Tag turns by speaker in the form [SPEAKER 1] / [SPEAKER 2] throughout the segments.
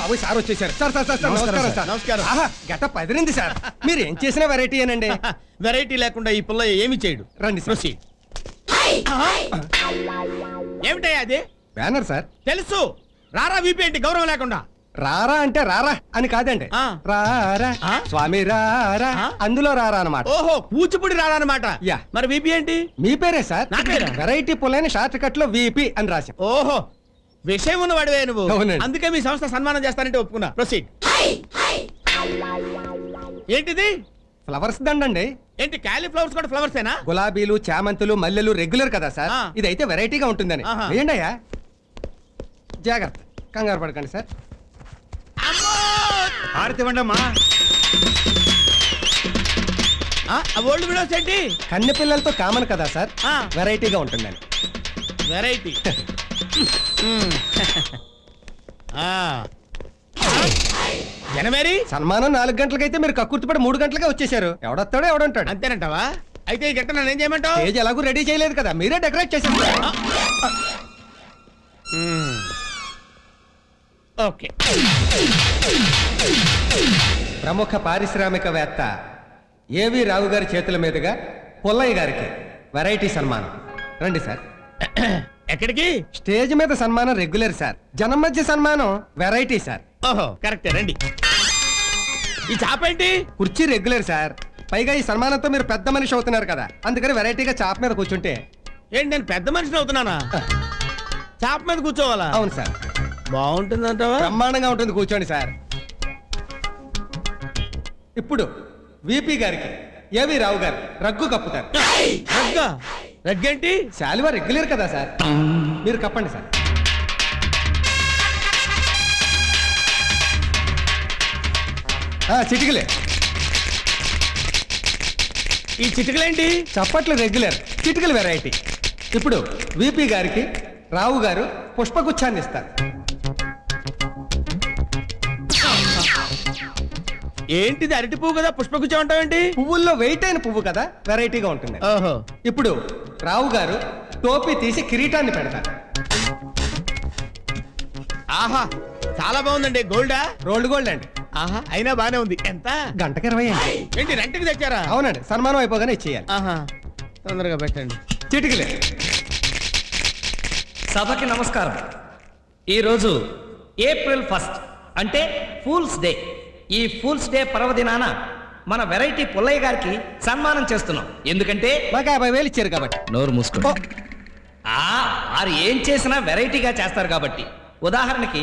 [SPEAKER 1] బాబు sir వచ్చేసారు. Sir sir sir నమస్కారం sir.
[SPEAKER 2] నమస్కారం.
[SPEAKER 1] ఆహా గత 10 నింది సార్. మీరు ఏం చేసినా వెరైటీ ఏనండి.
[SPEAKER 2] వెరైటీ లేకుండా ఈ పుల్ల ఏమి చేయడు.
[SPEAKER 1] రండి
[SPEAKER 2] ప్రొసీడ్. ఏమిటయ్యా అది?
[SPEAKER 1] Banner sir.
[SPEAKER 2] తెలుసు. రారా వీపీ ఏంటి గౌరవం లేకుండా?
[SPEAKER 1] రారా అంటే రారా అని కాదండి. రారా స్వామి రారా అందులో రారా అన్నమాట.
[SPEAKER 2] ఓహో కూచిపూడి రారా అన్నమాట.
[SPEAKER 1] యా.
[SPEAKER 2] మరి వీపీ ఏంటి?
[SPEAKER 1] మీ పేరే సార్.
[SPEAKER 2] నా పేరా?
[SPEAKER 1] వెరైటీ పుల్లని షార్ట్ కట్ లో వీపీ అని రాశాం.
[SPEAKER 2] ఓహో విషయం ఉన్నవాడివే నువ్వు.
[SPEAKER 1] అవునండి.
[SPEAKER 2] అందుకే మీ సంస్థ సన్మానం చేస్తానంటే ఒప్పుకున్నా. ప్రొసీడ్. ఏంటిది?
[SPEAKER 1] ఫ్లవర్స్ దండండి.
[SPEAKER 2] ఏంటి కాలీఫ్లవర్స్ కూడా ఫ్లవర్స్ ఏనా?
[SPEAKER 1] గులాబీలు చామంతులు మల్లెలు రెగ్యులర్ కదా సార్. ఇదైతే వెరైటీగా ఉంటుందని. ఏంటి అయ్యా జాగ్రత్త, కంగారు పడకండి సార్.
[SPEAKER 2] ఓల్డ్ విడోస్ ఏంటి?
[SPEAKER 1] కన్నె పిల్లలతో కామన్ కదా సార్, వెరైటీగా ఉంటుందని.
[SPEAKER 2] వెరైటీ. జనమేరీ
[SPEAKER 1] సన్మానం 4 గంటలకైతే మీరు కక్కుర్తిపడి 3 గంటలకే వచ్చేసారు. ఎవడొస్తాడో ఎవడంటాడు.
[SPEAKER 2] అంతేనంటావా? అయితే ఈ గంట నన్ను ఏం చేయమంటావు?
[SPEAKER 1] స్టేజ్ ఎలాగూ రెడీ చేయలేదు కదా, మీరే డెకరేట్ చేశారు.
[SPEAKER 2] ఓకే.
[SPEAKER 1] ప్రముఖ పారిశ్రామికవేత్త ఏవి రావు గారి చేతుల మీదుగా పుల్లయ్య గారికి వెరైటీ సన్మానం. రండి సార్.
[SPEAKER 2] ఎక్కడికి?
[SPEAKER 1] స్టేజ్ మీద సన్మానం రెగ్యులర్ సార్, జనం మధ్య సన్మానం వెరైటీ సార్.
[SPEAKER 2] ఓహో కరెక్టే. రండి. ఈ చాప ఏంటి?
[SPEAKER 1] కుర్చీ రెగ్యులర్ సార్, పైగా ఈ సన్మానంతో మీరు పెద్ద మనిషి అవుతున్నారు కదా, అందుకని వెరైటీగా చాప మీద కూర్చుంటే.
[SPEAKER 2] ఏంటి నేను పెద్ద మనిషిని అవుతున్నానా? చాప మీద కూర్చోవాలా?
[SPEAKER 1] అవును సార్.
[SPEAKER 2] బాగుంటుంది అంటావా?
[SPEAKER 1] బ్రహ్మాండంగా ఉంటుంది, కూర్చోండి సార్. ఇప్పుడు విపి గారికి ఏవి రావు గారు రగ్గు కప్పుతారు.
[SPEAKER 2] రగ్గేంటి?
[SPEAKER 1] శాలువా రెగ్యులర్ కదా సార్, మీరు కప్పండి సార్. చిటికలే.
[SPEAKER 2] ఈ చిటికలేంటి?
[SPEAKER 1] చప్పట్లు రెగ్యులర్, చిటికలు వెరైటీ. ఇప్పుడు విపి గారికి రావు గారు పుష్పగుచ్చాన్ని ఇస్తారు.
[SPEAKER 2] ఏంటిది? అరటి పువ్వు కదా, పుష్పగుచ్చం అంటావేంటి?
[SPEAKER 1] పువ్వుల్లో వెయిట్ అయిన పువ్వు కదా, వెరైటీగా ఉంటుంది.
[SPEAKER 2] ఓహో.
[SPEAKER 1] ఇప్పుడు రావు గారు టోపీ తీసి కిరీటాన్ని పెడతారు.
[SPEAKER 2] ఆహా చాలా బాగుందండి. గోల్డా?
[SPEAKER 1] రోల్డ్ గోల్డ్ అండి.
[SPEAKER 2] ఆహా అయినా బానే ఉంది. ఎంత?
[SPEAKER 1] గంటకి 20 అండి.
[SPEAKER 2] ఏంటి రెంట్కి తెచ్చారా?
[SPEAKER 1] అవునండి, సన్మానం అయిపోగానే ఇచ్చేయాలి.
[SPEAKER 2] ఆహా తొందరగా పెట్టండి.
[SPEAKER 1] చిటికలే.
[SPEAKER 3] సభకి నమస్కారం. ఈరోజు ఏప్రిల్ 1 అంటే ఫూల్స్ డే. ఈ ఫూల్స్ డే పర్వదినాన మన వెరైటీ పుల్లయ్య గారికి సన్మానం చేస్తున్నాం. ఎందుకంటే
[SPEAKER 1] మాకు 50,000 ఇచ్చారు కాబట్టి.
[SPEAKER 3] నోరు మూసుకో. వారు ఏం చేసినా వెరైటీగా చేస్తారు కాబట్టి. ఉదాహరణకి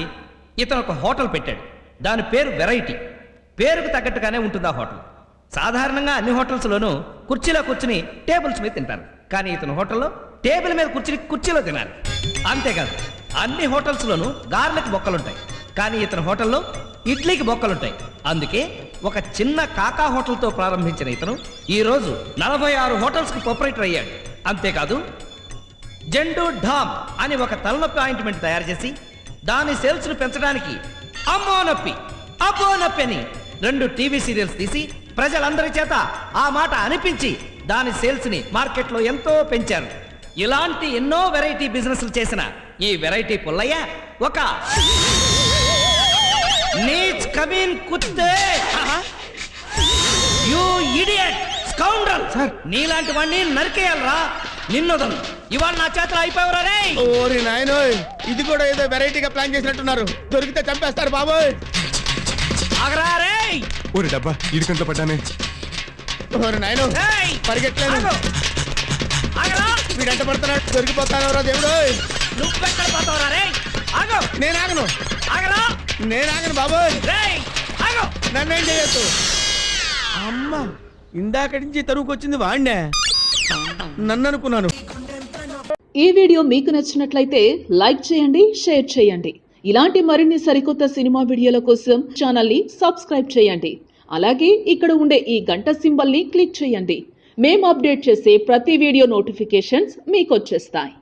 [SPEAKER 3] ఇతను ఒక హోటల్ పెట్టాడు, దాని పేరు వెరైటీ. పేరుకు తగ్గట్టుగానే ఉంటుంది ఆ హోటల్. సాధారణంగా అన్ని హోటల్స్లోనూ కుర్చీలో కూర్చుని టేబుల్స్ మీద తింటారు, కానీ ఇతను హోటల్లో టేబుల్ మీద కూర్చుని కుర్చీలో తినాలి. అంతేకాదు, అన్ని హోటల్స్లోనూ గార్లిక్ బొక్కలుంటాయి, కానీ ఇతను హోటల్లో ఇడ్లీకి బొక్కలుంటాయి. అందుకే ఒక చిన్న కాకా హోటల్తో ప్రారంభించిన ఇతను ఈరోజు 46 హోటల్స్కి ప్రొపరేటర్ అయ్యాడు. అంతేకాదు, జెండు ఢామ్ అని ఒక తలనొప్పి ఆయింట్మెంట్ తయారు చేసి దాని సేల్స్ను పెంచడానికి అమ్మో నొప్పి అబ్బో నొప్పి అని 2 టీవీ సీరియల్స్ తీసి ప్రజలందరి చేత ఆ మాట అనిపించి దాని సేల్స్ని మార్కెట్లో ఎంతో పెంచారు. ఇలాంటి ఎన్నో వెరైటీ బిజినెస్లు చేసిన ఈ వెరైటీ పుల్లయ్య ఒక నీచ్ కమీన్ కుత్తే, యు ఇడియట్ స్కౌండ్రల్. నీలాంటి వాడిని నరికేయాలరా, నిన్నొదను. ఇవాళ నా చేతులు అయిపోయావరా రే.
[SPEAKER 2] ఓరి నాయనోయ్, ఇది కూడా ఏదో వెరైటీగా ప్లాన్ చేసినట్టున్నారు. దొరికితే చంపేస్తారు బాబోయ్.
[SPEAKER 3] ఆగరా రే.
[SPEAKER 1] ఓరి డబ్బా ఇడికంత పడ్డానే.
[SPEAKER 2] ఓరి నాయనో పరిగెట్టలేదు.
[SPEAKER 3] ఆగరా.
[SPEAKER 2] వీడంట పడుతున్నాడు, దొరికిపోతానవరా దేవుడు.
[SPEAKER 3] నువ్వెక్కడ పోతావరా రే. ఆగో.
[SPEAKER 2] నేను ఆగను.
[SPEAKER 3] ఆగరా.
[SPEAKER 2] నేను ఆగను బాబోయ్.
[SPEAKER 3] రేయ్ ఆగో.
[SPEAKER 2] నన్నేం చేయొద్దు. అమ్మా ఇందాక నుంచి తరువుకొచ్చింది వాణ్ణే. నన్ను అనుకున్నాను.
[SPEAKER 4] ఈ వీడియో మీకు నచ్చినట్లయితే లైక్ చేయండి, షేర్ చేయండి. ఇలాంటి మరిన్ని సరికొత్త సినిమా వీడియోల కోసం ఛానల్ని సబ్స్క్రైబ్ చేయండి. అలాగే ఇక్కడ ఉండే ఈ గంట సింబల్ని క్లిక్ చేయండి. మేము అప్డేట్ చేసే ప్రతి వీడియో నోటిఫికేషన్స్ మీకు వచ్చేస్తాయి.